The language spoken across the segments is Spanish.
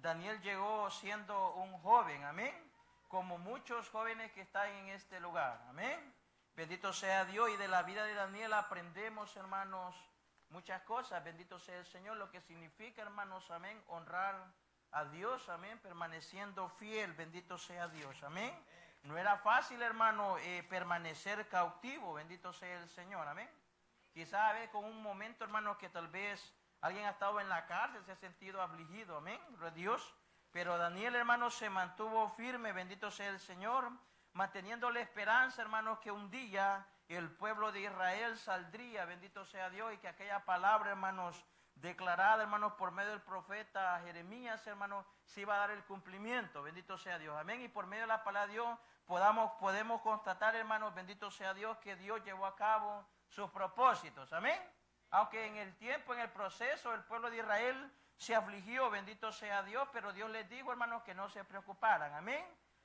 Daniel llegó siendo un joven, amén, como muchos jóvenes que están en este lugar, amén. Bendito sea Dios, y de la vida de Daniel aprendemos, hermanos, muchas cosas. Bendito sea el Señor, lo que significa, hermanos, amén, honrar a Dios, amén, permaneciendo fiel. Bendito sea Dios, amén. No era fácil, hermano, permanecer cautivo. Bendito sea el Señor, amén. Quizás a ver con un momento, hermano, que tal vez alguien ha estado en la cárcel, se ha sentido afligido, amén, Dios. Pero Daniel, hermano, se mantuvo firme. Bendito sea el Señor, manteniendo la esperanza, hermanos, que un día el pueblo de Israel saldría, bendito sea Dios, y que aquella palabra, hermanos, declarada, hermanos, por medio del profeta Jeremías, hermanos, se iba a dar el cumplimiento. Bendito sea Dios, amén. Y por medio de la palabra de Dios podemos constatar, hermanos, bendito sea Dios, que Dios llevó a cabo sus propósitos, amén. Aunque en el tiempo, en el proceso, el pueblo de Israel se afligió, bendito sea Dios, pero Dios les dijo, hermanos, que no se preocuparan, amén.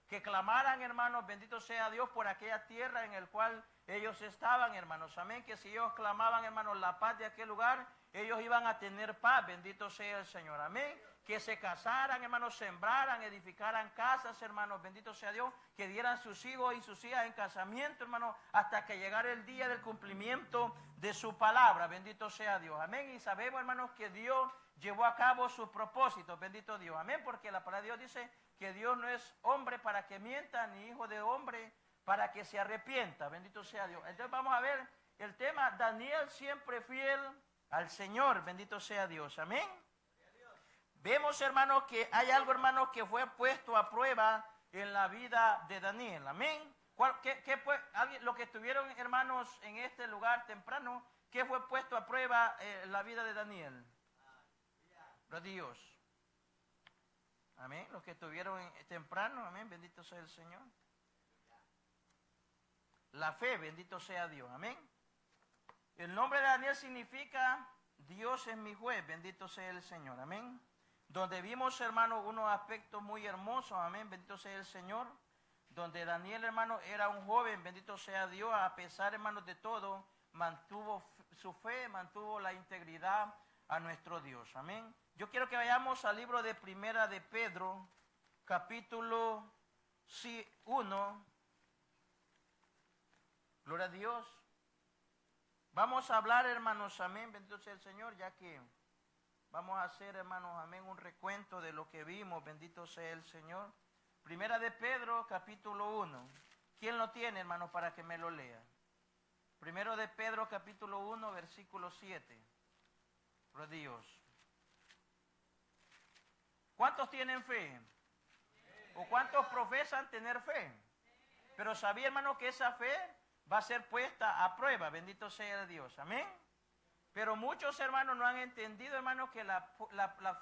Que clamaran, hermanos, bendito sea Dios, por aquella tierra en el cual ellos estaban, hermanos, amén. Que si ellos clamaban, hermanos, la paz de aquel lugar, ellos iban a tener paz, bendito sea el Señor, amén. Que se casaran, hermanos, sembraran, edificaran casas, hermanos, bendito sea Dios. Que dieran sus hijos y sus hijas en casamiento, hermanos, hasta que llegara el día del cumplimiento de su palabra, bendito sea Dios, amén. Y sabemos, hermanos, que Dios llevó a cabo sus propósitos, bendito Dios, amén. Porque la palabra de Dios dice que Dios no es hombre para que mienta, ni hijo de hombre para que se arrepienta, bendito sea Dios. Entonces vamos a ver el tema, Daniel siempre fiel al Señor, bendito sea Dios, amén. Vemos, hermanos, que hay algo, hermanos, que fue puesto a prueba en la vida de Daniel, amén. ¿Qué fue lo que estuvieron, hermanos, en este lugar temprano? ¿Qué fue puesto a prueba en la vida de Daniel? Los Dios. Amén. Los que estuvieron temprano, amén. Bendito sea el Señor. La fe, bendito sea Dios, amén. El nombre de Daniel significa Dios es mi juez, bendito sea el Señor, amén. Donde vimos, hermanos, unos aspectos muy hermosos, amén, bendito sea el Señor. Donde Daniel, hermano, era un joven, bendito sea Dios, a pesar, hermanos, de todo, mantuvo su fe, mantuvo la integridad a nuestro Dios, amén. Yo quiero que vayamos al libro de Primera de Pedro, capítulo 1. Gloria a Dios. Vamos a hablar, hermanos, amén, bendito sea el Señor, ya que vamos a hacer, hermanos, amén, un recuento de lo que vimos, bendito sea el Señor. Primera de Pedro, capítulo 1. ¿Quién lo tiene, hermanos, para que me lo lea? Primero de Pedro, capítulo 1, versículo 7. Gloria a Dios. ¿Cuántos tienen fe? ¿O cuántos profesan tener fe? Pero sabía, hermano, que esa fe va a ser puesta a prueba, bendito sea Dios, amén. Pero muchos, hermanos, no han entendido, hermanos, que la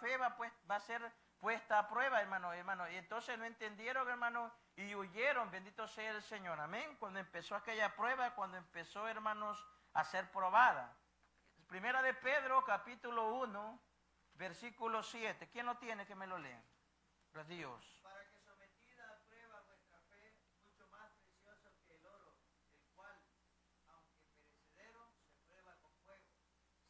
fe va a ser puesta a prueba, hermano, y entonces no entendieron, hermano, y huyeron, bendito sea el Señor, amén. Cuando empezó aquella prueba, cuando empezó, hermanos, a ser probada. Primera de Pedro, capítulo 1, versículo 7. ¿Quién lo tiene? Que me lo lea. Los Dios. Para que sometida a prueba vuestra fe, mucho más precioso que el oro, el cual, aunque perecedero, se prueba con fuego,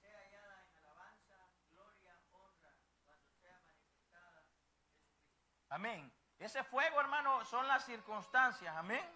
sea hallada en alabanza, gloria, honra, cuando sea manifestada Jesucristo. Amén. Ese fuego, hermano, son las circunstancias, amén.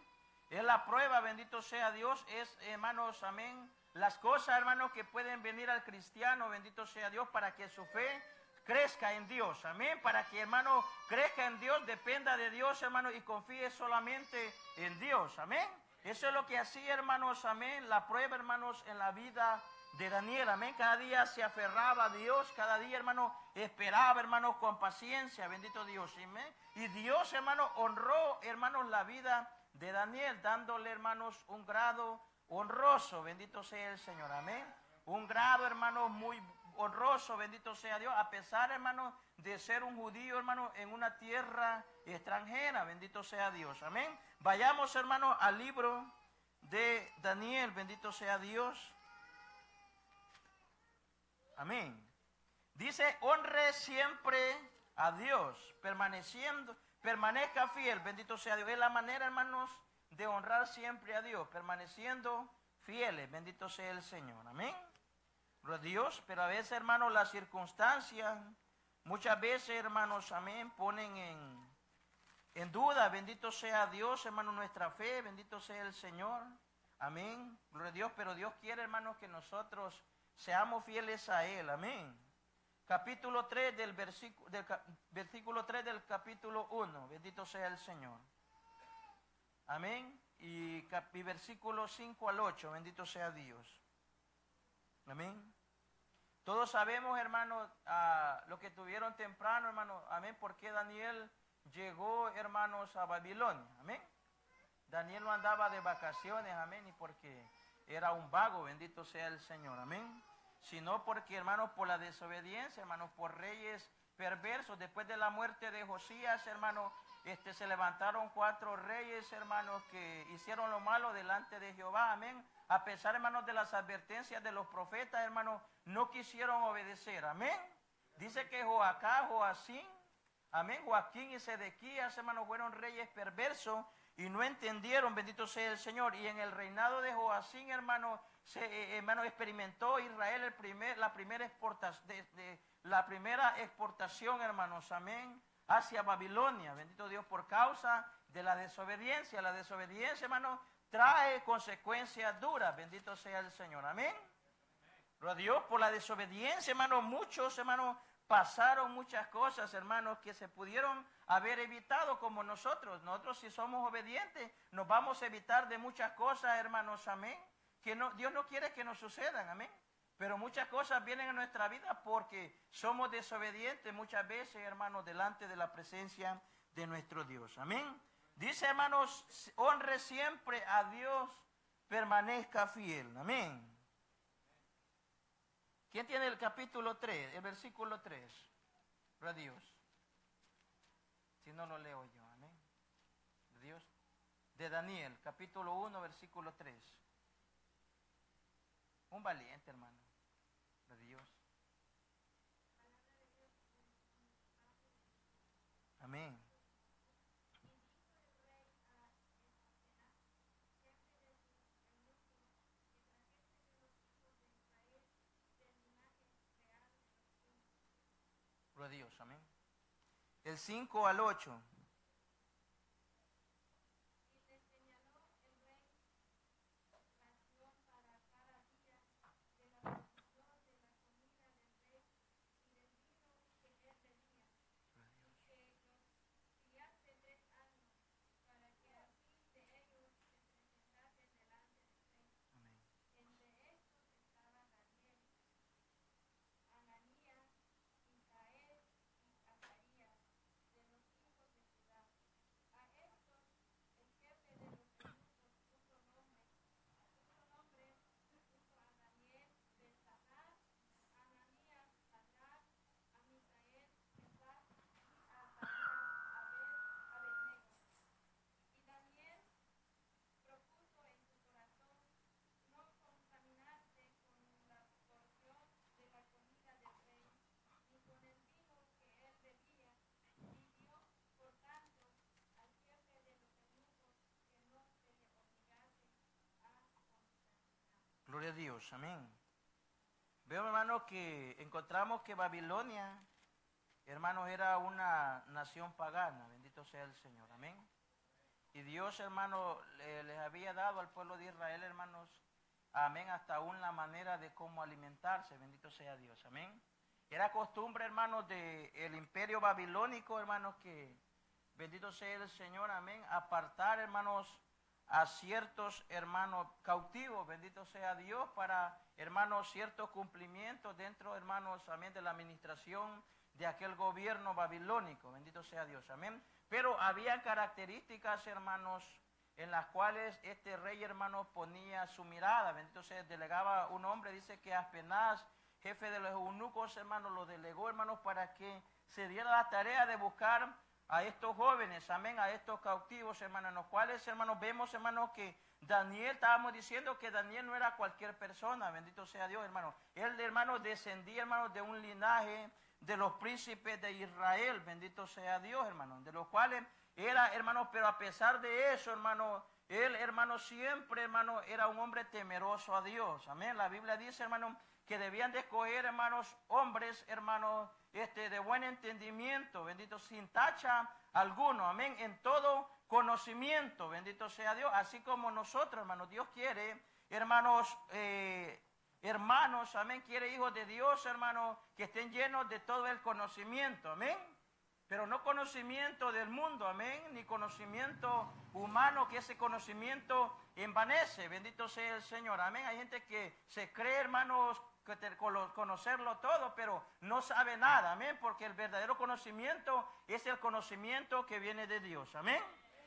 Es la prueba, bendito sea Dios, es, hermanos, amén. Las cosas, hermanos, que pueden venir al cristiano, bendito sea Dios, para que su fe crezca en Dios, amén. Para que, hermano, crezca en Dios, dependa de Dios, hermano, y confíe solamente en Dios, amén. Eso es lo que hacía, hermanos, amén, la prueba, hermanos, en la vida de Daniel, amén. Cada día se aferraba a Dios, cada día, hermano, esperaba, hermanos, con paciencia, bendito Dios, amén. Y Dios, hermano, honró, hermanos, la vida de Daniel, dándole, hermanos, un grado honroso, bendito sea el Señor, amén. Un grado, hermano, muy honroso, bendito sea Dios, a pesar, hermano, de ser un judío, hermano, en una tierra extranjera, bendito sea Dios, amén. Vayamos, hermano, al libro de Daniel, bendito sea Dios, amén. Dice, honre siempre a Dios, permanezca fiel, bendito sea Dios. Es la manera, hermanos, de honrar siempre a Dios, permaneciendo fieles, bendito sea el Señor, amén. Los Dios, pero a veces, hermanos, las circunstancias muchas veces, hermanos, amén, ponen en duda, bendito sea Dios, hermano, nuestra fe, bendito sea el Señor, amén, gloria a Dios, pero Dios quiere, hermanos, que nosotros seamos fieles a Él, amén. Capítulo 3 versículo 3 del capítulo 1, bendito sea el Señor, amén, y versículo 5 al 8, bendito sea Dios, amén. Todos sabemos, hermanos, lo que tuvieron temprano, hermanos, amén, porque Daniel llegó, hermanos, a Babilonia, amén. Daniel no andaba de vacaciones, amén, y porque era un vago, bendito sea el Señor, amén. Sino porque, hermanos, por la desobediencia, hermanos, por reyes perversos, después de la muerte de Josías, hermanos, se levantaron 4 reyes, hermanos, que hicieron lo malo delante de Jehová, amén. A pesar, hermanos, de las advertencias de los profetas, hermanos, no quisieron obedecer, amén. Dice que Joacín, amén, Joaquín y Sedequías, hermanos, fueron reyes perversos y no entendieron, bendito sea el Señor. Y en el reinado de Joacín, hermanos, experimentó Israel la primera exportación, hermanos, amén, hacia Babilonia, bendito Dios, por causa de la desobediencia. La desobediencia, hermanos, trae consecuencias duras, bendito sea el Señor, amén. Pero Dios, por la desobediencia, hermanos, muchos, hermanos, pasaron muchas cosas, hermanos, que se pudieron haber evitado como nosotros. Nosotros, si somos obedientes, nos vamos a evitar de muchas cosas, hermanos, amén, que Dios no quiere que nos sucedan, amén. Pero muchas cosas vienen a nuestra vida porque somos desobedientes muchas veces, hermanos, delante de la presencia de nuestro Dios, amén. Dice, hermanos, honre siempre a Dios, permanezca fiel, amén. ¿Quién tiene el capítulo 3, el versículo 3? Para Dios. Si no lo leo yo, amén. Dios. De Daniel, capítulo 1, versículo 3. Un valiente, hermano. De Dios. Amén. Gloria a Dios, amén. El 5 al 8. Gloria a Dios, amén. Veo, hermanos, que encontramos que Babilonia, hermanos, era una nación pagana, bendito sea el Señor, amén. Y Dios, hermanos, les había dado al pueblo de Israel, hermanos, amén, hasta aún la manera de cómo alimentarse, bendito sea Dios, amén. Era costumbre, hermanos, del imperio babilónico, hermanos, que bendito sea el Señor, amén, apartar, hermanos, a ciertos hermanos cautivos, bendito sea Dios, para hermanos ciertos cumplimientos dentro, hermanos, amén, de la administración de aquel gobierno babilónico, bendito sea Dios, amén. Pero había características, hermanos, en las cuales este rey, hermanos, ponía su mirada, bendito sea, delegaba un hombre, dice que Aspenaz, jefe de los eunucos, hermanos, lo delegó, hermanos, para que se diera la tarea de buscar a estos jóvenes, amén, a estos cautivos, hermanos, en los cuales, hermanos, vemos, hermanos, que Daniel, estábamos diciendo que Daniel no era cualquier persona, bendito sea Dios, hermanos. Él, hermanos, descendía, hermanos, de un linaje de los príncipes de Israel, bendito sea Dios, hermanos, de los cuales era, hermanos, pero a pesar de eso, hermanos, él, hermanos, siempre, hermanos, era un hombre temeroso a Dios, amén. La Biblia dice, hermanos, que debían de escoger, hermanos, hombres, hermanos, de buen entendimiento, bendito, sin tacha alguno, amén, en todo conocimiento, bendito sea Dios, así como nosotros, hermanos, Dios quiere, hermanos, hermanos, amén, quiere hijos de Dios, hermanos, que estén llenos de todo el conocimiento, amén, pero no conocimiento del mundo, amén, ni conocimiento humano, que ese conocimiento envanece, bendito sea el Señor, amén. Hay gente que se cree, hermanos, conocerlo todo, pero no sabe nada, amén, porque el verdadero conocimiento es el conocimiento que viene de Dios, amén.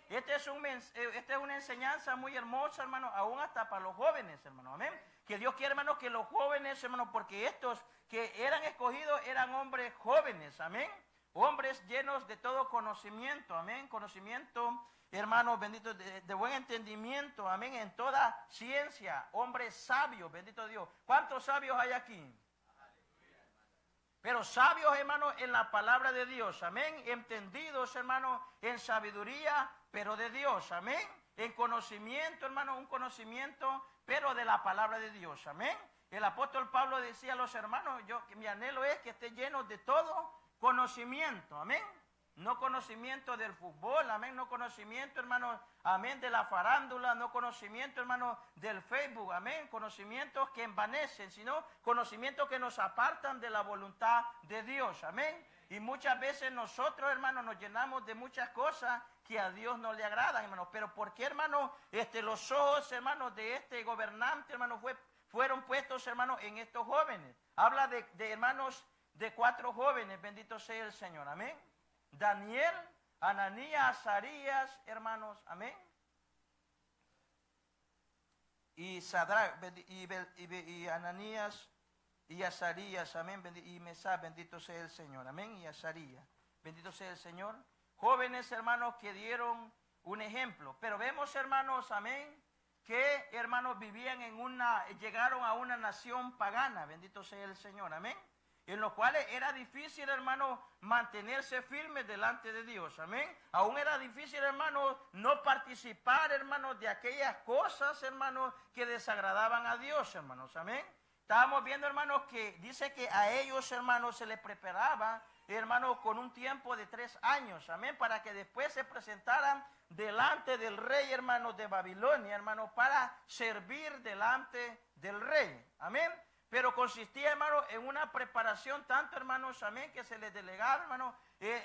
Esta es una enseñanza muy hermosa, hermano, aún hasta para los jóvenes, hermano, amén. Que Dios quiere, hermano, que los jóvenes, hermano, porque estos que eran escogidos eran hombres jóvenes, amén. Hombres llenos de todo conocimiento, amén. Conocimiento, hermanos, bendito, de buen entendimiento, amén, en toda ciencia. Hombres sabios, bendito Dios. ¿Cuántos sabios hay aquí? Pero sabios, hermanos, en la palabra de Dios, amén. Entendidos, hermanos, en sabiduría, pero de Dios, amén. En conocimiento, hermanos, un conocimiento, pero de la palabra de Dios, amén. El apóstol Pablo decía a los hermanos, mi anhelo es que estén llenos de todo conocimiento, amén. No conocimiento del fútbol, amén. No conocimiento, hermano, amén, de la farándula. No conocimiento, hermano, del Facebook, amén. Conocimientos que envanecen, sino conocimientos que nos apartan de la voluntad de Dios, amén. Y muchas veces nosotros, hermanos, nos llenamos de muchas cosas que a Dios no le agradan, hermanos. Pero ¿por qué, hermanos, los ojos, hermanos, de este gobernante, hermanos, fueron puestos, hermanos, en estos jóvenes? Habla de hermanos, de 4 jóvenes, bendito sea el Señor, amén. Daniel, Ananías, Azarías, hermanos, amén. Y Sadrach, y Ananías, y Azarías, amén. Y Mesá, bendito sea el Señor, amén. Y Azarías, bendito sea el Señor. Jóvenes, hermanos, que dieron un ejemplo. Pero vemos, hermanos, amén, que, hermanos, llegaron a una nación pagana, bendito sea el Señor, amén. En los cuales era difícil, hermano, mantenerse firme delante de Dios, amén. Aún era difícil, hermano, no participar, hermano, de aquellas cosas, hermanos, que desagradaban a Dios, hermanos, amén. Estábamos viendo, hermanos, que dice que a ellos, hermanos, se les preparaba, hermanos, con un tiempo de 3 años, amén, para que después se presentaran delante del rey, hermanos, de Babilonia, hermanos, para servir delante del rey, amén. Pero consistía, hermano, en una preparación tanto, hermanos, amén, que se les delegaba, hermano,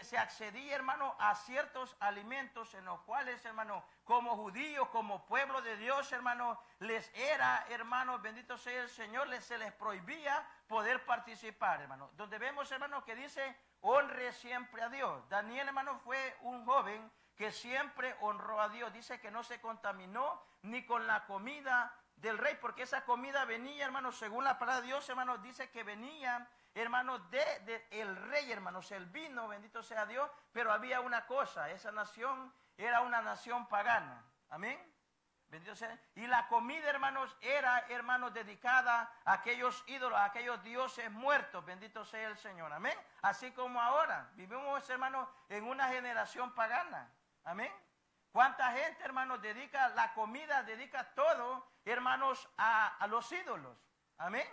se accedía, hermano, a ciertos alimentos en los cuales, hermano, como judíos, como pueblo de Dios, hermano, les era, hermano, bendito sea el Señor, se les prohibía poder participar, hermano. Donde vemos, hermano, que dice, honre siempre a Dios. Daniel, hermano, fue un joven que siempre honró a Dios. Dice que no se contaminó ni con la comida del rey, porque esa comida venía, hermanos, según la palabra de Dios, hermanos, dice que venía, hermanos, de el rey, hermanos, el vino, bendito sea Dios, pero había una cosa, esa nación era una nación pagana, amén, bendito sea, y la comida, hermanos, era, hermanos, dedicada a aquellos ídolos, a aquellos dioses muertos, bendito sea el Señor, amén, así como ahora, vivimos, hermanos, en una generación pagana, amén. ¿Cuánta gente, hermanos, dedica la comida, dedica todo, hermanos, a los ídolos? Amén.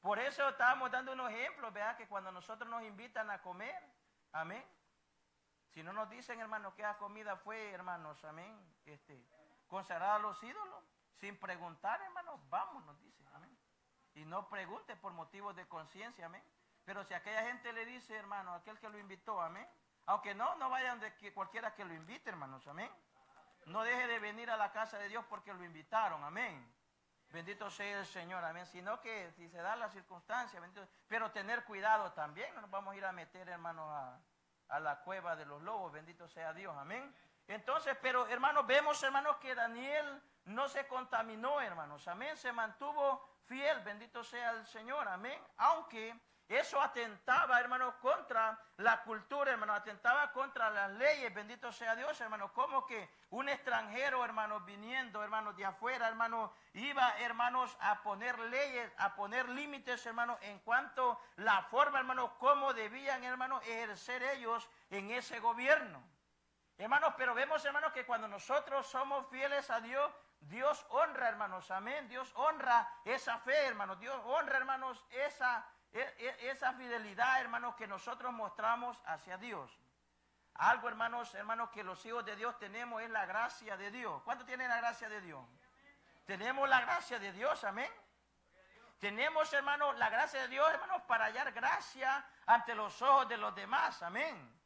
Por eso estábamos dando unos ejemplos, ¿verdad? Que cuando nosotros nos invitan a comer, amén. Si no nos dicen, hermanos, que esa comida fue, hermanos, amén, consagrada a los ídolos, sin preguntar, hermanos, vamos, nos dicen, amén. Y no pregunte por motivos de conciencia, amén. Pero si aquella gente le dice, hermano, aquel que lo invitó, amén. Aunque no vayan de cualquiera que lo invite, hermanos, amén. No deje de venir a la casa de Dios porque lo invitaron, amén. Bendito sea el Señor, amén. Sino que si se da la circunstancia, bendito, pero tener cuidado también, no nos vamos a ir a meter, hermanos, a la cueva de los lobos, bendito sea Dios, amén. Entonces, pero hermanos, vemos, hermanos, que Daniel no se contaminó, hermanos, amén. Se mantuvo fiel, bendito sea el Señor, amén. Aunque eso atentaba, hermanos, contra la cultura, hermanos, atentaba contra las leyes, bendito sea Dios, hermanos, como que un extranjero, hermanos, viniendo, hermanos, de afuera, hermanos, iba, hermanos, a poner leyes, a poner límites, hermanos, en cuanto a la forma, hermanos, cómo debían, hermanos, ejercer ellos en ese gobierno. Hermanos, pero vemos, hermanos, que cuando nosotros somos fieles a Dios, Dios honra, hermanos, amén, Dios honra esa fe, hermanos, Dios honra, hermanos, esa fidelidad, hermanos, que nosotros mostramos hacia Dios. Algo, hermanos, que los hijos de Dios tenemos es la gracia de Dios. ¿Cuántos tienen la gracia de Dios? Tenemos la gracia de Dios, amén. Tenemos, hermanos, la gracia de Dios, hermanos, para hallar gracia ante los ojos de los demás, amén.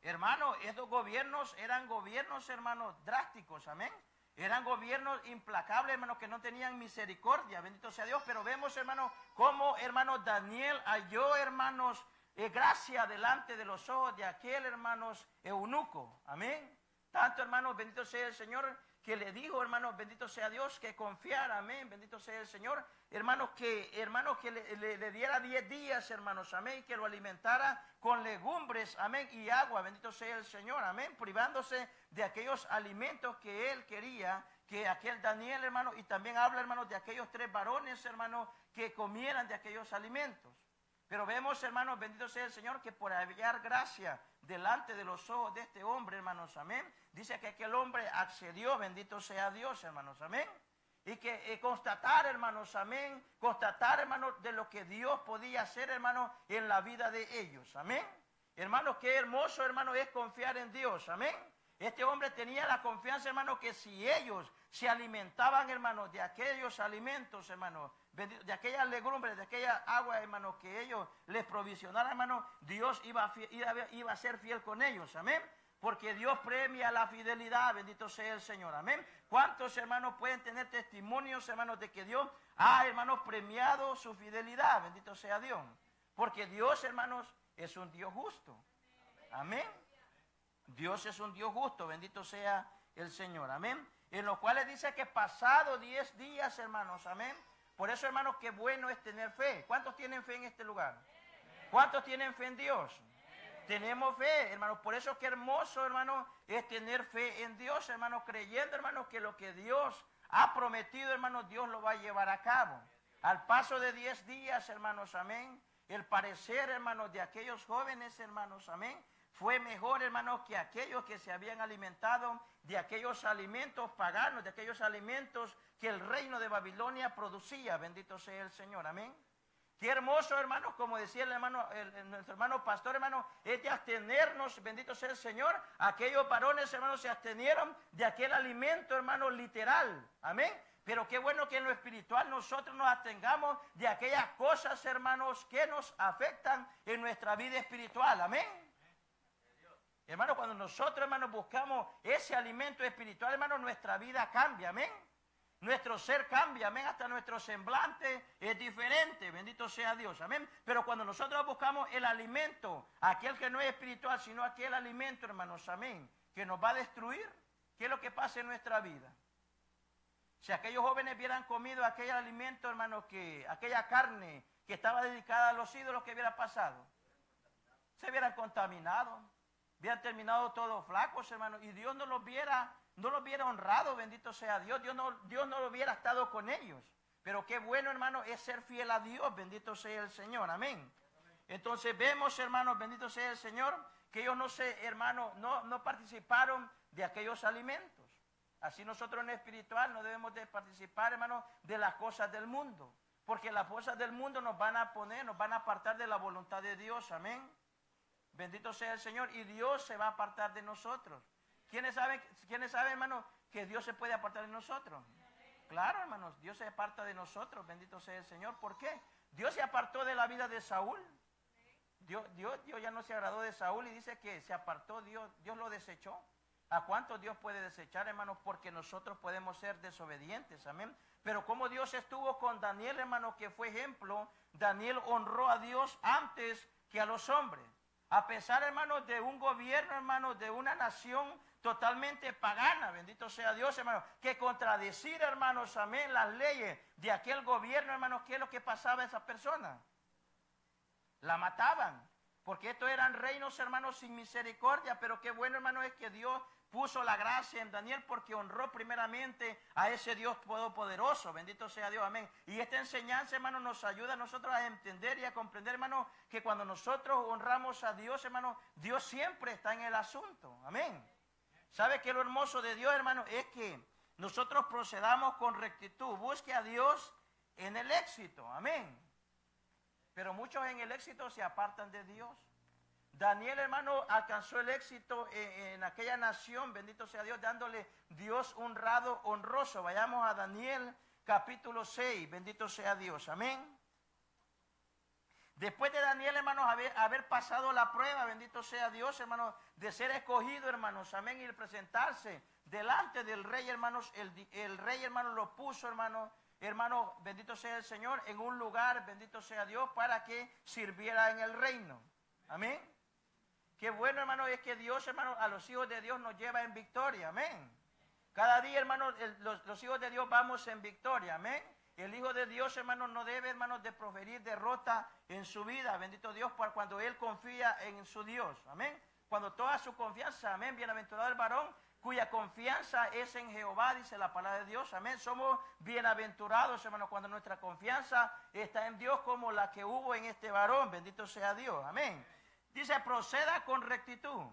Hermanos, estos gobiernos eran gobiernos, hermanos, drásticos, amén. Eran gobiernos implacables, hermanos, que no tenían misericordia, bendito sea Dios. Pero vemos, hermanos, cómo, hermanos, Daniel halló, hermanos, gracia delante de los ojos de aquel, hermanos, eunuco, amén. Tanto, hermanos, bendito sea el Señor, que le dijo, hermanos, bendito sea Dios, que confiara, amén, bendito sea el Señor, hermanos, que le diera 10 días, hermanos, amén, que lo alimentara con legumbres, amén, y agua, bendito sea el Señor, amén, privándose de aquellos alimentos que él quería, que aquel Daniel, hermano, y también habla, hermanos, de aquellos 3 varones, hermanos, que comieran de aquellos alimentos. Pero vemos, hermanos, bendito sea el Señor, que por hallar gracia delante de los ojos de este hombre, hermanos, amén, dice que aquel hombre accedió, bendito sea Dios, hermanos, amén, y que constatar, hermanos, amén, constatar, hermanos, de lo que Dios podía hacer, hermanos, en la vida de ellos, amén. Hermanos, qué hermoso, hermanos, es confiar en Dios, amén. Este hombre tenía la confianza, hermanos, que si ellos se alimentaban, hermanos, de aquellos alimentos, hermanos, de aquellas legumbres, de aquella agua, hermanos, que ellos les provisionaran, hermanos, Dios iba a ser fiel con ellos, amén. Porque Dios premia la fidelidad, bendito sea el Señor, amén. ¿Cuántos, hermanos, pueden tener testimonios, hermanos, de que Dios ha, hermanos, premiado su fidelidad? Bendito sea Dios. Porque Dios, hermanos, es un Dios justo, amén. Dios es un Dios justo, bendito sea el Señor, amén. En los cuales dice que pasado 10 días, hermanos, amén. Por eso, hermanos, qué bueno es tener fe. ¿Cuántos tienen fe en este lugar? ¿Cuántos tienen fe en Dios? Tenemos fe, hermanos. Por eso qué hermoso, hermanos, es tener fe en Dios, hermanos, creyendo, hermanos, que lo que Dios ha prometido, hermanos, Dios lo va a llevar a cabo. Al paso de 10 días, hermanos, amén, el parecer, hermanos, de aquellos jóvenes, hermanos, amén, fue mejor, hermanos, que aquellos que se habían alimentado de aquellos alimentos paganos, de aquellos alimentos que el reino de Babilonia producía. Bendito sea el Señor, amén. Qué hermoso, hermanos, como decía el hermano, nuestro hermano pastor, hermano, es de abstenernos, bendito sea el Señor. Aquellos varones, hermanos, se abstenieron de aquel alimento, hermanos, literal, amén. Pero qué bueno que en lo espiritual nosotros nos abstengamos de aquellas cosas, hermanos, que nos afectan en nuestra vida espiritual, amén. Hermano, cuando nosotros, hermanos, buscamos ese alimento espiritual, hermano, nuestra vida cambia, amén. Nuestro ser cambia, amén, hasta nuestro semblante es diferente, bendito sea Dios, amén. Pero cuando nosotros buscamos el alimento, aquel que no es espiritual, sino aquel alimento, hermanos, amén, que nos va a destruir, ¿qué es lo que pasa en nuestra vida? Si aquellos jóvenes hubieran comido aquel alimento, hermanos, aquella carne que estaba dedicada a los ídolos, ¿qué hubiera pasado? Se hubieran contaminado, hubieran terminado todos flacos, hermanos, y Dios no los hubiera honrado, bendito sea Dios. Dios no hubiera estado con ellos. Pero qué bueno, hermano, es ser fiel a Dios, bendito sea el Señor, amén. Entonces vemos, hermanos, bendito sea el Señor, que ellos no participaron de aquellos alimentos. Así nosotros en el espiritual no debemos de participar, hermanos, de las cosas del mundo. Porque las cosas del mundo nos van a apartar de la voluntad de Dios, amén. Bendito sea el Señor, y Dios se va a apartar de nosotros. ¿Quiénes saben, hermanos, que Dios se puede apartar de nosotros? Claro, hermanos, Dios se aparta de nosotros, bendito sea el Señor. ¿Por qué? Dios se apartó de la vida de Saúl. Dios ya no se agradó de Saúl y dice que se apartó, Dios lo desechó. ¿A cuántos Dios puede desechar, hermanos? Porque nosotros podemos ser desobedientes, amén. Pero como Dios estuvo con Daniel, hermanos, que fue ejemplo, Daniel honró a Dios antes que a los hombres. A pesar, hermanos, de un gobierno, hermanos, de una nación totalmente pagana, bendito sea Dios, hermanos, que contradecir, hermanos, amén, las leyes de aquel gobierno, hermanos, ¿qué es lo que pasaba a esa persona? La mataban, porque estos eran reinos, hermanos, sin misericordia. Pero qué bueno, hermanos, es que Dios puso la gracia en Daniel, porque honró primeramente a ese Dios todopoderoso, bendito sea Dios, amén. Y esta enseñanza, hermanos, nos ayuda a nosotros a entender y a comprender, hermanos, que cuando nosotros honramos a Dios, hermanos, Dios siempre está en el asunto, amén. ¿Sabe qué? Lo hermoso de Dios, hermanos, es que nosotros procedamos con rectitud. Busque a Dios en el éxito, amén. Pero muchos en el éxito se apartan de Dios. Daniel, hermano, alcanzó el éxito en aquella nación, bendito sea Dios, dándole Dios un rado honroso. Vayamos a Daniel capítulo 6, bendito sea Dios, amén. Después de Daniel, hermanos, haber pasado la prueba, bendito sea Dios, hermanos, de ser escogido, hermanos, amén, y presentarse delante del rey, hermanos, el rey, hermano, lo puso, hermano, bendito sea el Señor, en un lugar, bendito sea Dios, para que sirviera en el reino, amén. Qué bueno, hermano, es que Dios, hermano, a los hijos de Dios nos lleva en victoria, amén. Cada día, hermano, los hijos de Dios vamos en victoria, amén. El Hijo de Dios, hermano, no debe, hermano, de proferir derrota en su vida. Bendito Dios, por cuando él confía en su Dios. Amén. Cuando toda su confianza, amén. Bienaventurado el varón cuya confianza es en Jehová, dice la palabra de Dios. Amén. Somos bienaventurados, hermano, cuando nuestra confianza está en Dios como la que hubo en este varón. Bendito sea Dios. Amén. Dice, proceda con rectitud.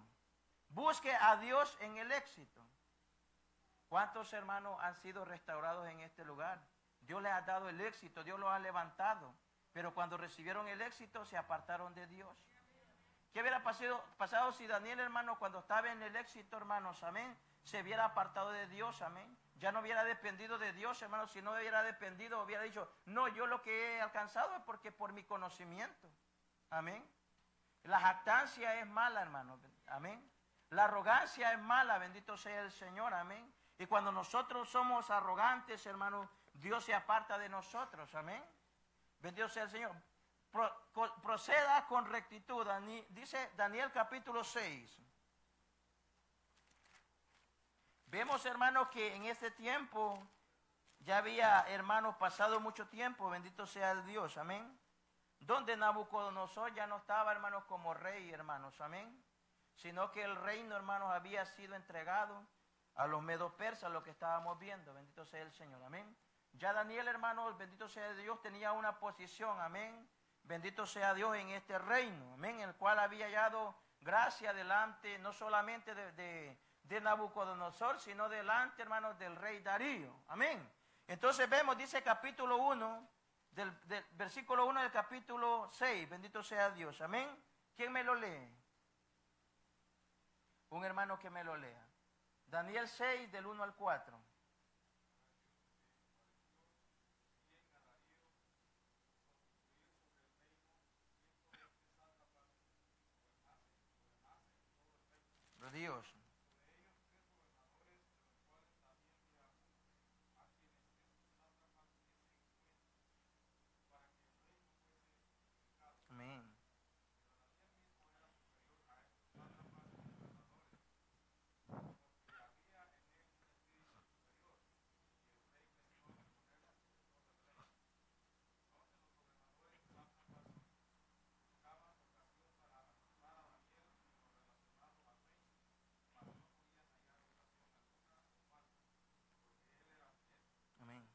Busque a Dios en el éxito. ¿Cuántos hermanos han sido restaurados en este lugar? Dios les ha dado el éxito, Dios los ha levantado, pero cuando recibieron el éxito se apartaron de Dios. ¿Qué hubiera pasado si Daniel, hermano, cuando estaba en el éxito, hermanos, amén, se hubiera apartado de Dios, amén? Ya no hubiera dependido de Dios, hermanos, si no hubiera dependido, hubiera dicho, no, yo lo que he alcanzado es porque por mi conocimiento, amén. La jactancia es mala, hermano, amén. La arrogancia es mala, bendito sea el Señor, amén. Y cuando nosotros somos arrogantes, hermano, Dios se aparta de nosotros, amén. Bendito sea el Señor. Proceda con rectitud, dice Daniel capítulo 6. Vemos, hermanos, que en este tiempo ya había, hermanos, pasado mucho tiempo, bendito sea el Dios, amén. Donde Nabucodonosor ya no estaba, hermanos, como rey, hermanos, amén. Sino que el reino, hermanos, había sido entregado a los medos persas, lo que estábamos viendo, bendito sea el Señor, amén. Ya Daniel, hermanos, bendito sea Dios, tenía una posición, amén. Bendito sea Dios en este reino, amén, el cual había hallado gracia delante, no solamente de Nabucodonosor, sino delante, hermanos, del rey Darío, amén. Entonces vemos, dice capítulo 1, del versículo 1 del capítulo 6, bendito sea Dios, amén. ¿Quién me lo lee? Un hermano que me lo lea. Daniel 6, del 1 al 4. Dios. Amén. Amén.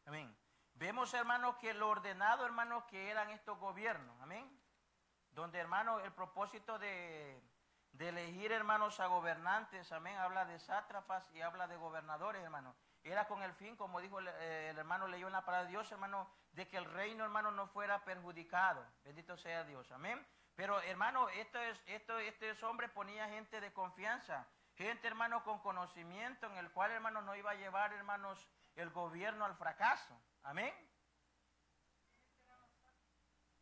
Amén. Vemos, hermanos, que lo ordenado, hermanos, que eran estos gobiernos. Amén. Donde, hermanos, el propósito de elegir, hermanos, a gobernantes, amén, habla de sátrapas y habla de gobernadores, hermanos. Era con el fin, como dijo el hermano, leyó en la palabra de Dios, hermano, de que el reino, hermano, no fuera perjudicado. Bendito sea Dios, amén. Pero, hermano, estos hombres ponía gente de confianza, gente, hermano, con conocimiento, en el cual, hermano, no iba a llevar, hermanos, el gobierno al fracaso. Amén.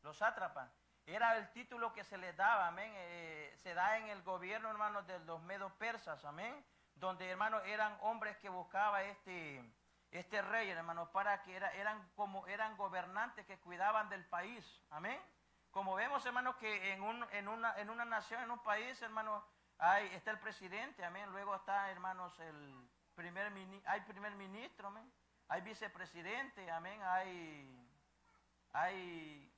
Los sátrapas. Era el título que se les daba, amén. Se da en el gobierno, hermanos, de los medos persas, amén. Donde, hermanos, eran hombres que buscaba este rey, hermanos, para que eran gobernantes que cuidaban del país, amén. Como vemos, hermanos, que en una nación, en un país, hermanos, está el presidente, amén. Luego está, hermanos, hay primer ministro, amén. Hay vicepresidente, amén. Hay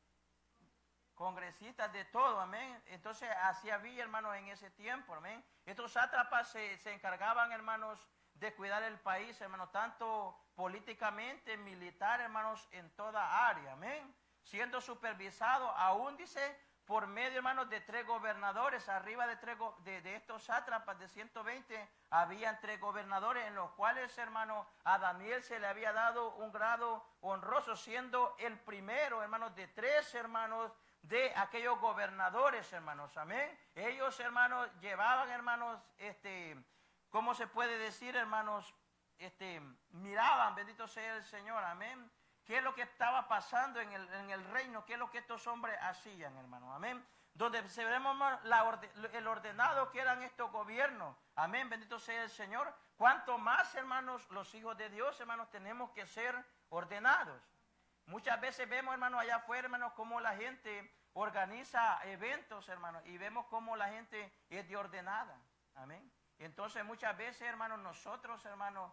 congresistas de todo, amén. Entonces así había, hermanos, en ese tiempo, amén. Estos sátrapas se encargaban, hermanos, de cuidar el país, hermanos, tanto políticamente, militar, hermanos, en toda área, amén. Siendo supervisado, aún dice, por medio, hermanos, de 3 gobernadores, arriba de estos sátrapas de 120, habían 3 gobernadores en los cuales, hermanos, a Daniel se le había dado un grado honroso, siendo el primero, hermanos, de 3 hermanos de aquellos gobernadores, hermanos, amén. Ellos, hermanos, llevaban, hermanos, ¿cómo se puede decir, hermanos? Miraban, bendito sea el Señor, amén. ¿Qué es lo que estaba pasando en el reino? ¿Qué es lo que estos hombres hacían, hermano? Amén. Donde se veremos el ordenado que eran estos gobiernos. Amén. Bendito sea el Señor. Cuanto más, hermanos, los hijos de Dios, hermanos, tenemos que ser ordenados. Muchas veces vemos, hermanos, allá afuera, hermanos, cómo la gente organiza eventos, hermanos, y vemos cómo la gente es de ordenada. Amén. Entonces, muchas veces, hermanos, nosotros, hermanos,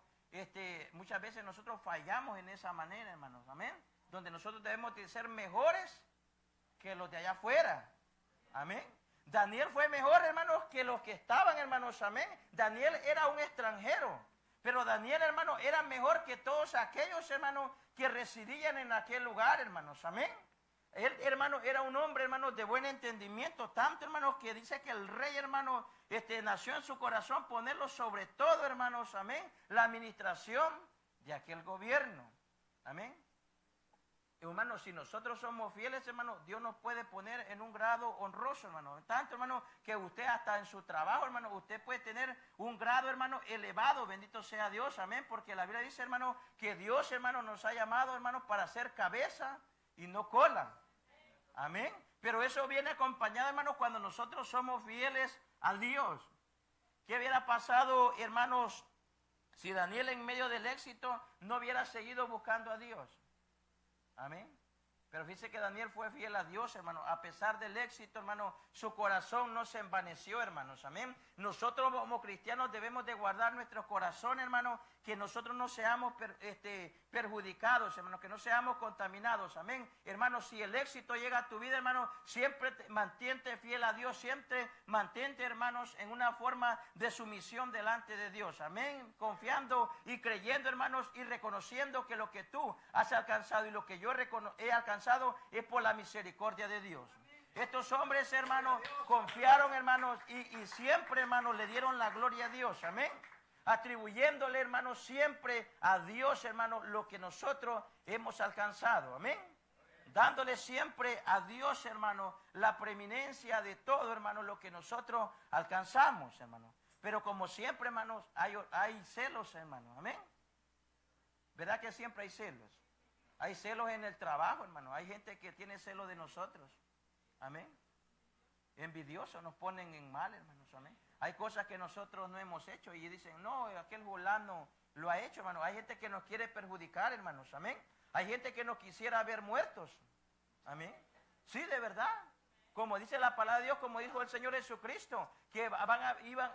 muchas veces nosotros fallamos en esa manera, hermanos, amén, donde nosotros debemos de ser mejores que los de allá afuera, amén. Daniel fue mejor, hermanos, que los que estaban, hermanos, amén. Daniel era un extranjero, pero Daniel, hermano, era mejor que todos aquellos, hermanos, que residían en aquel lugar, hermanos, amén. Él, hermano, era un hombre, hermano, de buen entendimiento, tanto, hermanos, que dice que el rey, hermano, nació en su corazón ponerlo sobre todo, hermanos, amén, la administración de aquel gobierno, amén. Hermanos, si nosotros somos fieles, hermanos, Dios nos puede poner en un grado honroso, hermano. Tanto, hermano, que usted hasta en su trabajo, hermano, usted puede tener un grado, hermano, elevado, bendito sea Dios, amén, porque la Biblia dice, hermano, que Dios, hermano, nos ha llamado, hermano, para ser cabeza y no cola. Amén. Pero eso viene acompañado, hermanos, cuando nosotros somos fieles a Dios. ¿Qué hubiera pasado, hermanos, si Daniel en medio del éxito no hubiera seguido buscando a Dios? Amén. Pero fíjese que Daniel fue fiel a Dios, hermano. A pesar del éxito, hermano, su corazón no se envaneció, hermanos. Amén. Nosotros como cristianos debemos de guardar nuestro corazón, hermano, que nosotros no seamos perjudicados, hermano, que no seamos contaminados. Amén. Hermano, si el éxito llega a tu vida, hermano, siempre mantente fiel a Dios, siempre mantente, hermanos, en una forma de sumisión delante de Dios. Amén. Confiando y creyendo, hermanos, y reconociendo que lo que tú has alcanzado y lo que yo he alcanzado es por la misericordia de Dios. Estos hombres, hermanos, confiaron, hermanos, y siempre, hermanos, le dieron la gloria a Dios. Amén. Atribuyéndole, hermanos, siempre a Dios, hermanos, lo que nosotros hemos alcanzado. Amén. Dándole siempre a Dios, hermano, la preeminencia de todo, hermano, lo que nosotros alcanzamos, hermano. Pero como siempre, hermanos, hay celos, hermano. Amén. ¿Verdad que siempre hay celos? Hay celos en el trabajo, hermano. Hay gente que tiene celos de nosotros. Amén. Envidiosos, nos ponen en mal, hermanos. Amén. Hay cosas que nosotros no hemos hecho y dicen, no, aquel fulano lo ha hecho, hermano. Hay gente que nos quiere perjudicar, hermanos. Amén. Hay gente que nos quisiera ver muertos. Amén. Sí, de verdad. Como dice la palabra de Dios, como dijo el Señor Jesucristo, que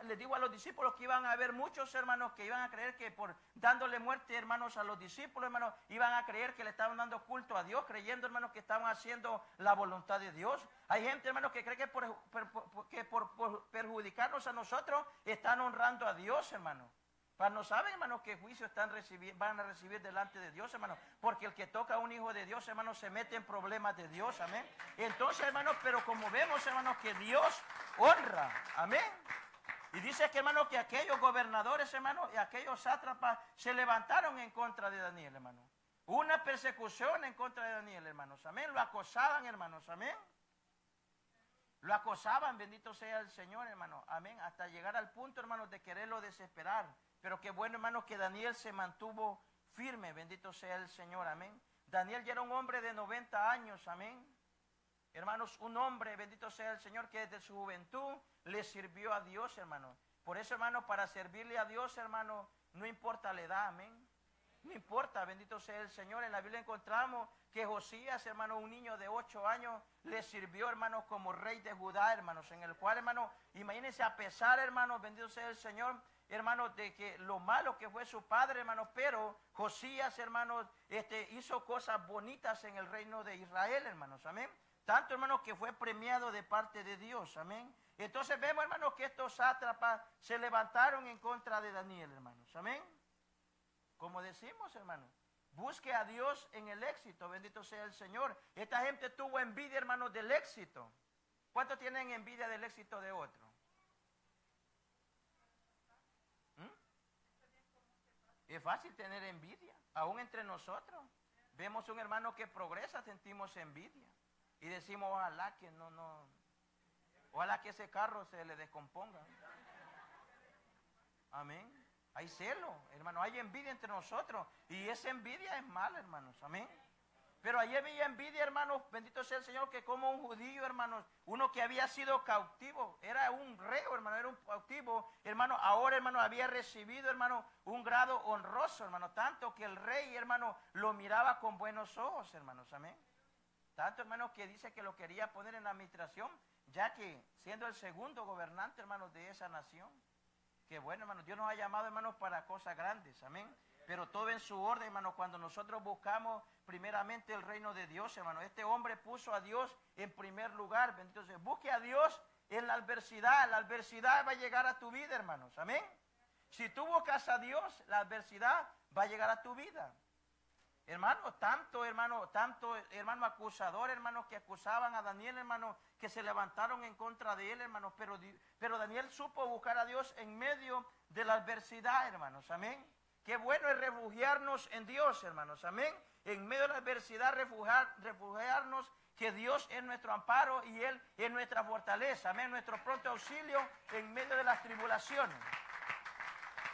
les digo a los discípulos que iban a haber muchos, hermanos, que iban a creer que por dándole muerte, hermanos, a los discípulos, hermanos, iban a creer que le estaban dando culto a Dios, creyendo, hermanos, que estaban haciendo la voluntad de Dios. Hay gente, hermanos, que cree que por perjudicarnos a nosotros están honrando a Dios, hermanos. Pero no saben, hermanos, que juicio van a recibir delante de Dios, hermanos. Porque el que toca a un hijo de Dios, hermanos, se mete en problemas de Dios, amén. Entonces, hermanos, pero como vemos, hermanos, que Dios honra, amén. Y dice que, hermanos, que aquellos gobernadores, hermanos, y aquellos sátrapas se levantaron en contra de Daniel, hermanos. Una persecución en contra de Daniel, hermanos, amén. Lo acosaban, hermanos, amén. Lo acosaban, bendito sea el Señor, hermano, amén. Hasta llegar al punto, hermanos, de quererlo desesperar. Pero qué bueno, hermanos, que Daniel se mantuvo firme, bendito sea el Señor, amén. Daniel ya era un hombre de 90 años, amén. Hermanos, un hombre, bendito sea el Señor, que desde su juventud le sirvió a Dios, hermano. Por eso, hermano, para servirle a Dios, hermano, no importa la edad, amén. No importa, bendito sea el Señor. En la Biblia encontramos que Josías, hermano, un niño de 8 años, le sirvió, hermanos, como rey de Judá, hermanos. En el cual, hermano, imagínense, a pesar, hermano, bendito sea el Señor, hermano, de que lo malo que fue su padre, hermano, pero Josías, hermano, hizo cosas bonitas en el reino de Israel, hermanos, amén. Tanto, hermanos, que fue premiado de parte de Dios, amén. Entonces vemos, hermanos, que estos sátrapas se levantaron en contra de Daniel, hermanos, amén. Como decimos, hermano, busque a Dios en el éxito, bendito sea el Señor. Esta gente tuvo envidia, hermanos, del éxito. ¿Cuántos tienen envidia del éxito de otro? Es fácil tener envidia, aún entre nosotros. Vemos un hermano que progresa, sentimos envidia. Y decimos, ojalá que ojalá que ese carro se le descomponga. Amén. Hay celo, hermano, hay envidia entre nosotros. Y esa envidia es mala, hermanos. Amén. Pero ayer había envidia, hermanos, bendito sea el Señor, que como un judío, hermanos, uno que había sido cautivo, era un reo, hermano, era un cautivo, hermano, ahora, hermano, había recibido, hermano, un grado honroso, hermano, tanto que el rey, hermano, lo miraba con buenos ojos, hermanos, amén. Tanto, hermano, que dice que lo quería poner en administración, ya que siendo el segundo gobernante, hermano, de esa nación. Que bueno, hermano, Dios nos ha llamado, hermanos, para cosas grandes, amén. Pero todo en su orden, hermano, cuando nosotros buscamos primeramente el reino de Dios, hermano. Este hombre puso a Dios en primer lugar, bendito sea. Busque a Dios en la adversidad va a llegar a tu vida, hermanos, amén. Si tú buscas a Dios, la adversidad va a llegar a tu vida. Hermano, tanto hermano acusador, hermanos, que acusaban a Daniel, hermano, que se levantaron en contra de él, hermanos, pero Daniel supo buscar a Dios en medio de la adversidad, hermanos, amén. Qué bueno es refugiarnos en Dios, hermanos, amén. En medio de la adversidad refugiarnos, que Dios es nuestro amparo y Él es nuestra fortaleza, amén, nuestro pronto auxilio en medio de las tribulaciones.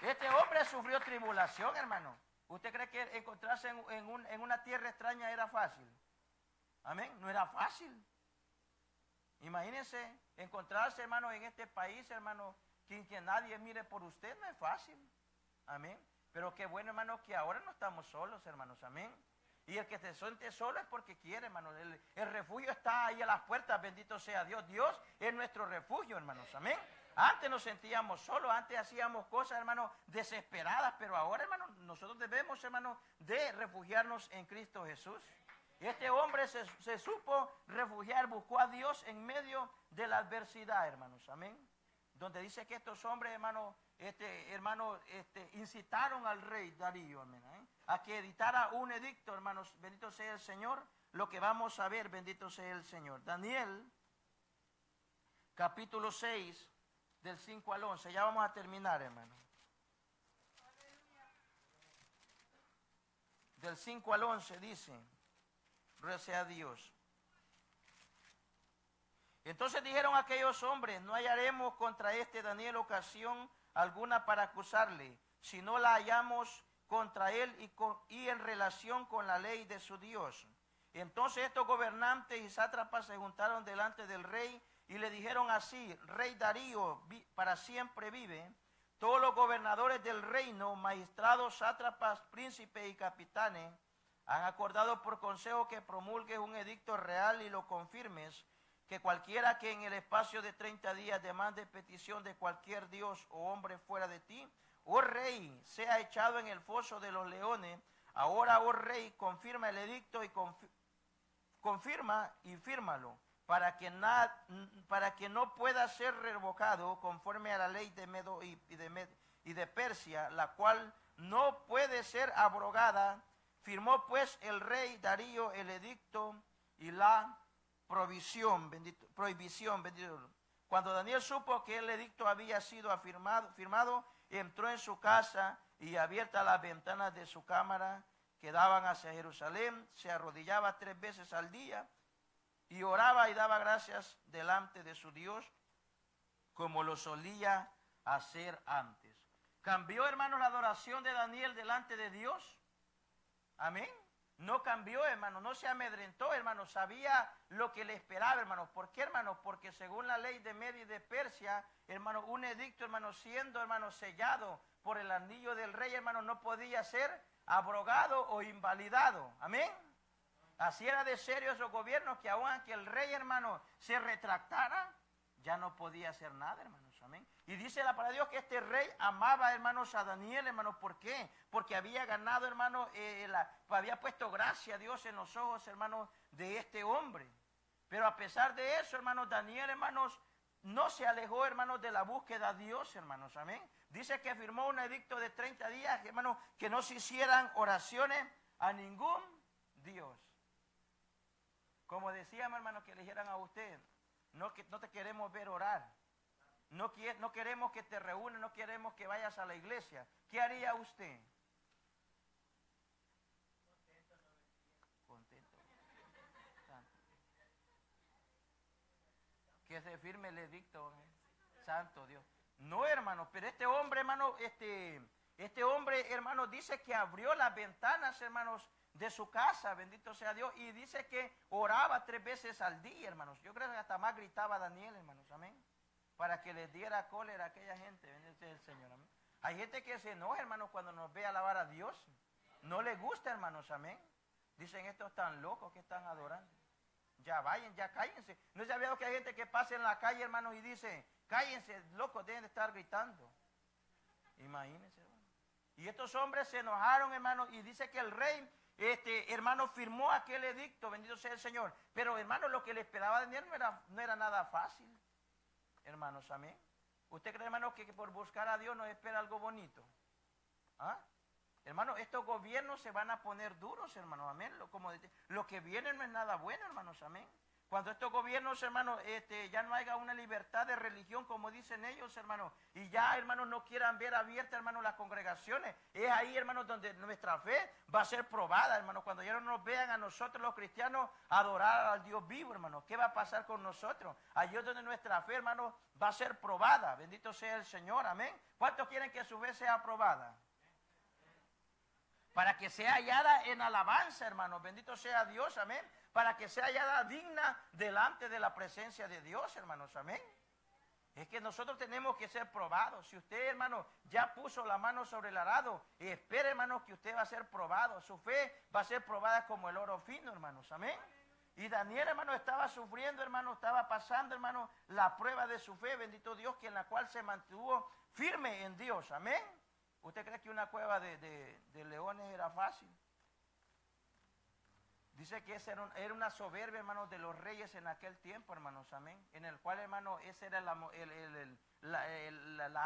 Este hombre sufrió tribulación, hermano. ¿Usted cree que encontrarse en una tierra extraña era fácil? Amén, no era fácil. Imagínense encontrarse, hermano, en este país, hermano, sin que nadie mire por usted, no es fácil. Amén. Pero qué bueno, hermano, que ahora no estamos solos, hermanos, amén. Y el que se siente solo es porque quiere, hermano. El refugio está ahí a las puertas, bendito sea Dios. Dios es nuestro refugio, hermanos, amén. Antes nos sentíamos solos, antes hacíamos cosas, hermano, desesperadas, pero ahora, hermano, nosotros debemos, hermano, de refugiarnos en Cristo Jesús. Este hombre se supo refugiar, buscó a Dios en medio de la adversidad, hermanos, amén. Donde dice que estos hombres, hermano, incitaron al rey Darío, amén, a que editara un edicto, hermanos, bendito sea el Señor, lo que vamos a ver, bendito sea el Señor. Daniel, capítulo 6, del 5 al 11, ya vamos a terminar, hermano. Del 5 al 11 dice, gloria sea a Dios. Entonces dijeron aquellos hombres, no hallaremos contra este Daniel ocasión alguna para acusarle, si no la hallamos contra él y en relación con la ley de su Dios. Entonces estos gobernantes y sátrapas se juntaron delante del rey y le dijeron así, rey Darío, para siempre vive, todos los gobernadores del reino, magistrados, sátrapas, príncipes y capitanes, han acordado por consejo que promulgues un edicto real y lo confirmes, que cualquiera que en el espacio de 30 días demande petición de cualquier dios o hombre fuera de ti, oh rey, sea echado en el foso de los leones. Ahora, oh rey, confirma el edicto y confirma y fírmalo, para que no pueda ser revocado conforme a la ley de Medo y de Persia, la cual no puede ser abrogada. Firmó pues el rey Darío el edicto y la prohibición, bendito. Cuando Daniel supo que el edicto había sido firmado, entró en su casa y abiertas las ventanas de su cámara que daban hacia Jerusalén, se arrodillaba 3 veces al día y oraba y daba gracias delante de su Dios, como lo solía hacer antes. ¿Cambió, hermanos, la adoración de Daniel delante de Dios? Amén. No cambió, hermano, no se amedrentó, hermano, sabía lo que le esperaba, hermano. ¿Por qué, hermano? Porque según la ley de Media y de Persia, hermano, un edicto, hermano, siendo, hermano, sellado por el anillo del rey, hermano, no podía ser abrogado o invalidado. Amén. Así era de serio esos gobiernos, que aunque el rey, hermano, se retractara, ya no podía hacer nada, hermanos. Amén. Y dice la palabra de Dios que este rey amaba, hermanos, a Daniel, hermanos. ¿Por qué? Porque había ganado, hermano, había puesto gracia a Dios en los ojos, hermanos, de este hombre. Pero a pesar de eso, hermanos, Daniel, hermanos, no se alejó, hermanos, de la búsqueda de Dios, hermanos. Amén. Dice que firmó un edicto de 30 días, hermanos, que no se hicieran oraciones a ningún Dios. Como decíamos, hermanos, que le dijeran a usted, no te queremos ver orar. No queremos que te reúnas, no queremos que vayas a la iglesia. ¿Qué haría usted? Contento. Santo. Que se firme el edicto. Santo Dios. No, hermano, pero este hombre, hermano, este hombre, hermano, dice que abrió las ventanas, hermanos, de su casa, bendito sea Dios, y dice que oraba 3 veces al día, hermanos. Yo creo que hasta más gritaba Daniel, hermanos, amén, para que les diera cólera a aquella gente, bendito sea el Señor, amén. Hay gente que se enoja, hermanos, cuando nos ve alabar a Dios, no les gusta, hermanos, amén. Dicen, estos están locos que están adorando. Ya vayan, ya cállense. ¿No se ha visto que hay gente que pasa en la calle, hermanos, y dice, cállense, locos, deben de estar gritando? Imagínense, hermano. Y estos hombres se enojaron, hermano, y dice que el rey, hermano, firmó aquel edicto, bendito sea el Señor. Pero, hermano, lo que le esperaba a Daniel no era nada fácil, hermanos, amén. ¿Usted cree, hermano, que por buscar a Dios nos espera algo bonito? ¿Ah? Hermano, estos gobiernos se van a poner duros, hermano, amén. Lo que viene no es nada bueno, hermanos, amén. Cuando estos gobiernos, hermano, ya no haya una libertad de religión, como dicen ellos, hermano, y ya, hermanos, no quieran ver abiertas, hermano, las congregaciones, es ahí, hermanos, donde nuestra fe va a ser probada, hermano. Cuando ya no nos vean a nosotros los cristianos adorar al Dios vivo, hermano, ¿qué va a pasar con nosotros? Allí es donde nuestra fe, hermano, va a ser probada. Bendito sea el Señor, amén. ¿Cuántos quieren que su fe sea probada? Para que sea hallada en alabanza, hermano. Bendito sea Dios, amén. Para que sea hallada digna delante de la presencia de Dios, hermanos, amén. Es que nosotros tenemos que ser probados. Si usted, hermano, ya puso la mano sobre el arado, espere, hermano, que usted va a ser probado. Su fe va a ser probada como el oro fino, hermanos, amén. Y Daniel, hermano, estaba sufriendo, hermano, estaba pasando, hermano, la prueba de su fe, bendito Dios, que en la cual se mantuvo firme en Dios, amén. ¿Usted cree que una cueva de leones era fácil? Dice que esa era una soberbia, hermanos, de los reyes en aquel tiempo, hermanos, amén. En el cual, hermano, esa era la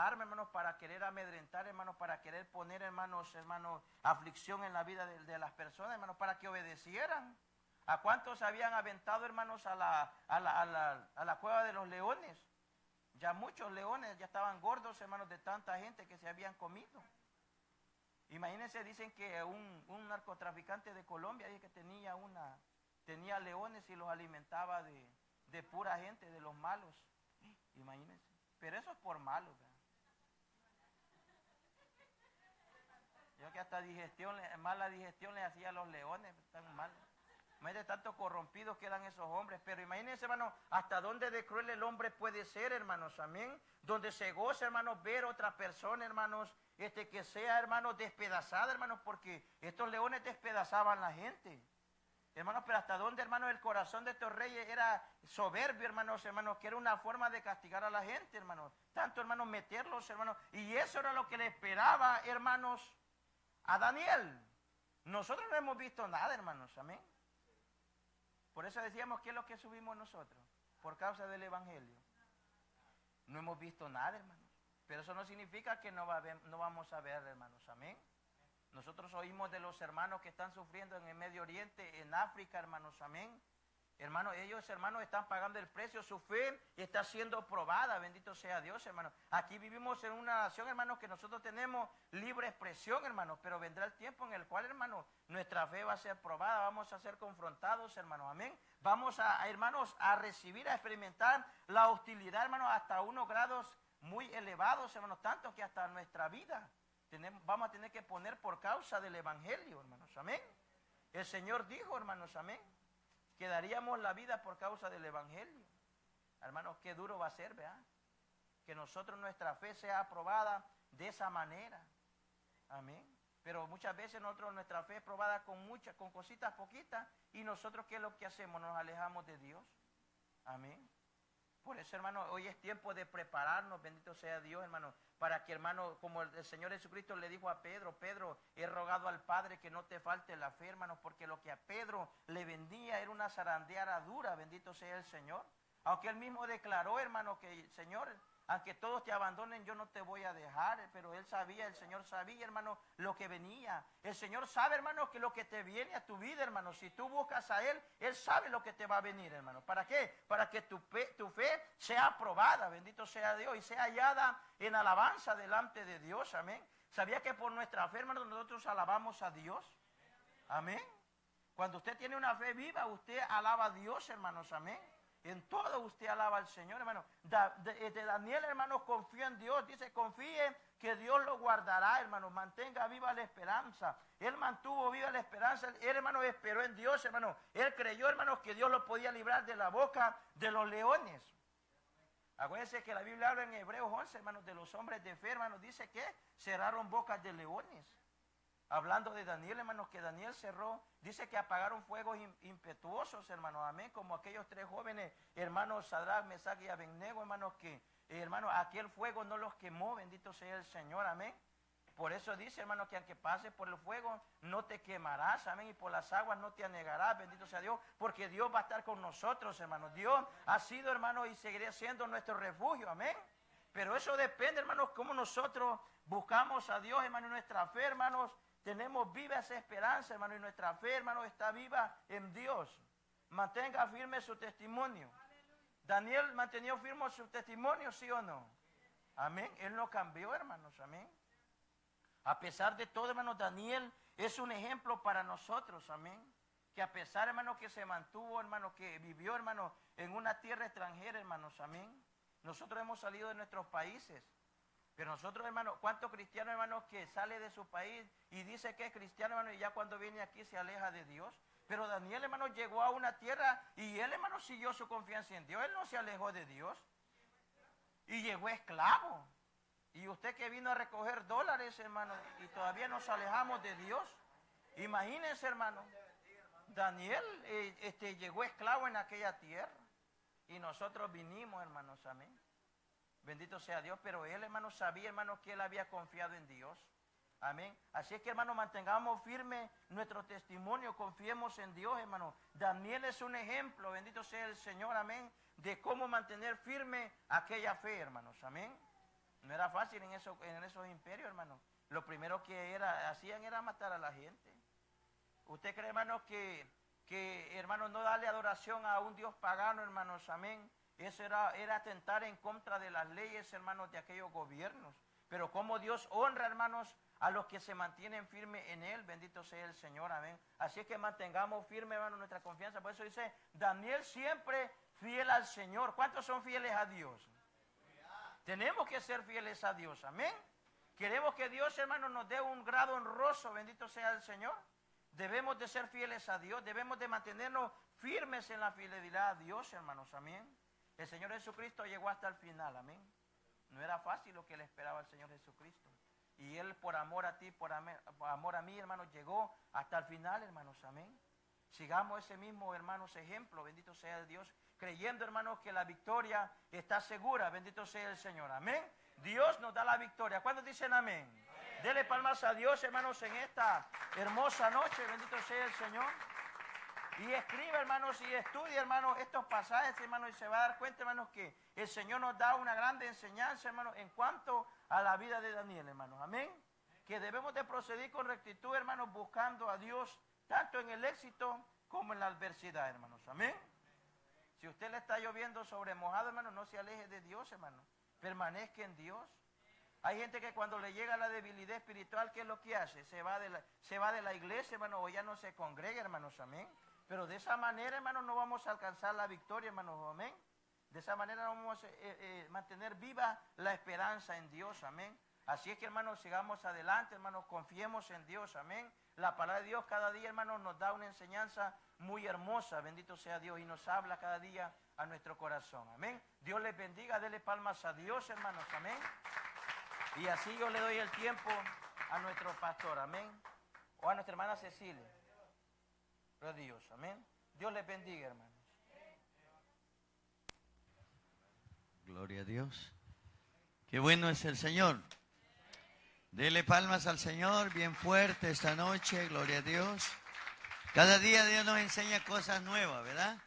arma, hermanos, para querer amedrentar, hermanos, para querer poner, hermanos, aflicción en la vida de las personas, hermanos, para que obedecieran. ¿A cuántos habían aventado, hermanos, a la cueva de los leones? Ya muchos leones ya estaban gordos, hermanos, de tanta gente que se habían comido. Imagínense, dicen que un narcotraficante de Colombia dice que tenía leones y los alimentaba de pura gente, de los malos. Imagínense. Pero eso es por malos, ¿verdad? Yo que hasta mala digestión le hacía a los leones, tan mal. Imagínense tanto corrompidos que eran esos hombres. Pero imagínense, hermano, hasta dónde de cruel el hombre puede ser, hermanos, amén. Donde se goza, hermanos, ver otra persona, hermanos, que sea, hermanos, despedazada, hermanos, porque estos leones despedazaban la gente. Hermanos, pero hasta dónde, hermanos, el corazón de estos reyes era soberbio, hermanos, que era una forma de castigar a la gente, hermanos. Tanto, hermanos, meterlos, hermanos. Y eso era lo que le esperaba, hermanos, a Daniel. Nosotros no hemos visto nada, hermanos, amén. Por eso decíamos, ¿qué es lo que subimos nosotros? Por causa del evangelio. No hemos visto nada, hermanos. Pero eso no significa que no vamos a ver, hermanos, amén. Nosotros oímos de los hermanos que están sufriendo en el Medio Oriente, en África, hermanos, amén. Hermanos, ellos, hermanos, están pagando el precio, su fe está siendo probada, bendito sea Dios, hermanos. Aquí vivimos en una nación, hermanos, que nosotros tenemos libre expresión, hermanos, pero vendrá el tiempo en el cual, hermanos, nuestra fe va a ser probada, vamos a ser confrontados, hermanos, amén. Vamos hermanos, a recibir, a experimentar la hostilidad, hermanos, hasta unos grados muy elevados, hermanos, tanto que hasta nuestra vida vamos a tener que poner por causa del evangelio, hermanos, amén. El Señor dijo, hermanos, amén, que daríamos la vida por causa del evangelio. Hermanos, qué duro va a ser, ¿verdad? Que nosotros, nuestra fe sea aprobada de esa manera, amén. Pero muchas veces nuestra fe es probada con cositas poquitas, y nosotros, ¿qué es lo que hacemos? Nos alejamos de Dios, amén. Por eso, hermano, hoy es tiempo de prepararnos, bendito sea Dios, hermano, para que, hermano, como el Señor Jesucristo le dijo a Pedro, Pedro, he rogado al Padre que no te falte la fe, hermano, porque lo que a Pedro le vendía era una zarandeada dura, bendito sea el Señor. Aunque él mismo declaró, hermano, que Señor, Aunque todos te abandonen, yo no te voy a dejar. Pero él sabía, el Señor sabía, hermano, lo que venía. El Señor sabe, hermano, que lo que te viene a tu vida, hermano, si tú buscas a Él, Él sabe lo que te va a venir, hermano. ¿Para qué? Para que tu fe sea aprobada, bendito sea Dios, y sea hallada en alabanza delante de Dios, amén. ¿Sabía que por nuestra fe, hermano, nosotros alabamos a Dios? Amén. Cuando usted tiene una fe viva, usted alaba a Dios, hermanos, amén. En todo usted alaba al Señor, hermano. Daniel, hermano, confía en Dios. Dice, confíe que Dios lo guardará, hermano. Mantenga viva la esperanza. Él mantuvo viva la esperanza. Él, hermano, esperó en Dios, hermano. Él creyó, hermano, que Dios lo podía librar de la boca de los leones. Acuérdense que la Biblia habla en Hebreos 11, hermanos, de los hombres de fe, hermanos. Dice que cerraron bocas de leones. Hablando de Daniel, hermanos, que Daniel cerró, dice que apagaron fuegos impetuosos, hermanos, amén, como aquellos 3 jóvenes, hermanos, Sadrach, Mesach y Abednego, hermanos, que, hermanos, aquel fuego no los quemó, bendito sea el Señor, amén. Por eso dice, hermanos, que aunque pases por el fuego, no te quemarás, amén, y por las aguas no te anegarás, bendito sea Dios, porque Dios va a estar con nosotros, hermanos. Dios ha sido, hermanos, y seguirá siendo nuestro refugio, amén. Pero eso depende, hermanos, cómo nosotros buscamos a Dios, hermanos, nuestra fe, hermanos. Tenemos viva esa esperanza, hermano, y nuestra fe, hermano, está viva en Dios. Mantenga firme su testimonio. Daniel mantenió firme su testimonio, ¿sí o no? Amén. Él no cambió, hermanos, amén. A pesar de todo, hermanos, Daniel es un ejemplo para nosotros, amén. Que a pesar, hermano, que se mantuvo, hermano, que vivió, hermano, en una tierra extranjera, hermanos, amén. Nosotros hemos salido de nuestros países. Pero nosotros, hermano, ¿cuántos cristianos, hermanos, que sale de su país y dice que es cristiano, hermano, y ya cuando viene aquí se aleja de Dios? Pero Daniel, hermano, llegó a una tierra y él, hermano, siguió su confianza en Dios. Él no se alejó de Dios. Y llegó esclavo. Y usted que vino a recoger dólares, hermano, y todavía nos alejamos de Dios. Imagínense, hermano, Daniel llegó esclavo en aquella tierra. Y nosotros vinimos, hermanos, amén. Bendito sea Dios, pero él, hermano, sabía, hermano, que él había confiado en Dios. Amén. Así es que, hermano, mantengamos firme nuestro testimonio, confiemos en Dios, hermano. Daniel es un ejemplo, bendito sea el Señor, amén, de cómo mantener firme aquella fe, hermanos, amén. No era fácil en esos imperios, hermano. Lo primero que hacían era matar a la gente. ¿Usted cree, hermano, que hermano, no darle adoración a un Dios pagano, hermanos, amén? Eso era atentar en contra de las leyes, hermanos, de aquellos gobiernos. Pero como Dios honra, hermanos, a los que se mantienen firmes en Él. Bendito sea el Señor, amén. Así es que mantengamos firme, hermanos, nuestra confianza. Por eso dice, Daniel siempre fiel al Señor. ¿Cuántos son fieles a Dios? Tenemos que ser fieles a Dios, amén. Queremos que Dios, hermanos, nos dé un grado honroso. Bendito sea el Señor. Debemos de ser fieles a Dios. Debemos de mantenernos firmes en la fidelidad a Dios, hermanos, amén. El Señor Jesucristo llegó hasta el final, amén. No era fácil lo que le esperaba al Señor Jesucristo. Y Él por amor a ti, por amor a mí, hermanos, llegó hasta el final, hermanos, amén. Sigamos ese mismo, hermanos, ejemplo, bendito sea el Dios, creyendo, hermanos, que la victoria está segura, bendito sea el Señor, amén. Dios nos da la victoria. ¿Cuántos dicen amén? Amén. Dele palmas a Dios, hermanos, en esta hermosa noche, bendito sea el Señor. Y escribe, hermanos, y estudie, hermanos, estos pasajes, hermanos, y se va a dar cuenta, hermanos, que el Señor nos da una grande enseñanza, hermanos, en cuanto a la vida de Daniel, hermanos. Amén. Que debemos de proceder con rectitud, hermanos, buscando a Dios, tanto en el éxito como en la adversidad, hermanos. Amén. Si usted le está lloviendo sobre mojado, hermanos, no se aleje de Dios, hermanos. Permanezca en Dios. Hay gente que cuando le llega la debilidad espiritual, ¿qué es lo que hace? Se va de la iglesia, hermanos, o ya no se congrega, hermanos. Amén. Pero de esa manera, hermanos, no vamos a alcanzar la victoria, hermanos, amén. De esa manera vamos a mantener viva la esperanza en Dios, amén. Así es que, hermanos, sigamos adelante, hermanos, confiemos en Dios, amén. La palabra de Dios cada día, hermanos, nos da una enseñanza muy hermosa, bendito sea Dios, y nos habla cada día a nuestro corazón, amén. Dios les bendiga, dele palmas a Dios, hermanos, amén. Y así yo le doy el tiempo a nuestro pastor, amén, o a nuestra hermana Cecilia. Dios, amén. Dios les bendiga, hermanos. Gloria a Dios. Qué bueno es el Señor. Dele palmas al Señor bien fuerte esta noche, gloria a Dios. Cada día Dios nos enseña cosas nuevas, ¿verdad?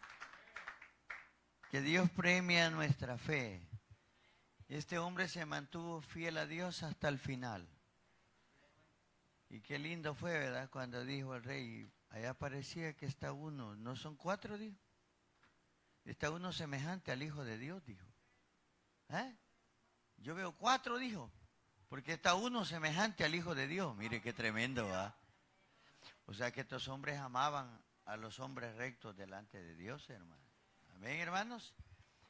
Que Dios premia nuestra fe. Este hombre se mantuvo fiel a Dios hasta el final. Y qué lindo fue, ¿verdad? Cuando dijo el rey, allá parecía que está uno, no son 4, dijo. Está uno semejante al Hijo de Dios, dijo. Yo veo 4, dijo, porque está uno semejante al Hijo de Dios. Mire qué tremendo, ¿verdad? O sea que estos hombres amaban a los hombres rectos delante de Dios, hermano. Amén, hermanos.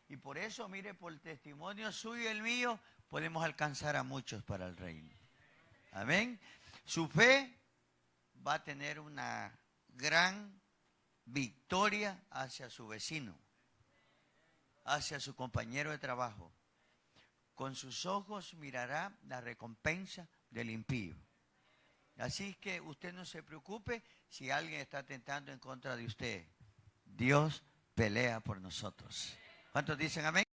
Y por eso, mire, por el testimonio suyo y el mío, podemos alcanzar a muchos para el reino. Amén. Su fe va a tener una gran victoria hacia su vecino, hacia su compañero de trabajo. Con sus ojos mirará la recompensa del impío. Así que usted no se preocupe si alguien está tentando en contra de usted. Dios pelea por nosotros. ¿Cuántos dicen amén?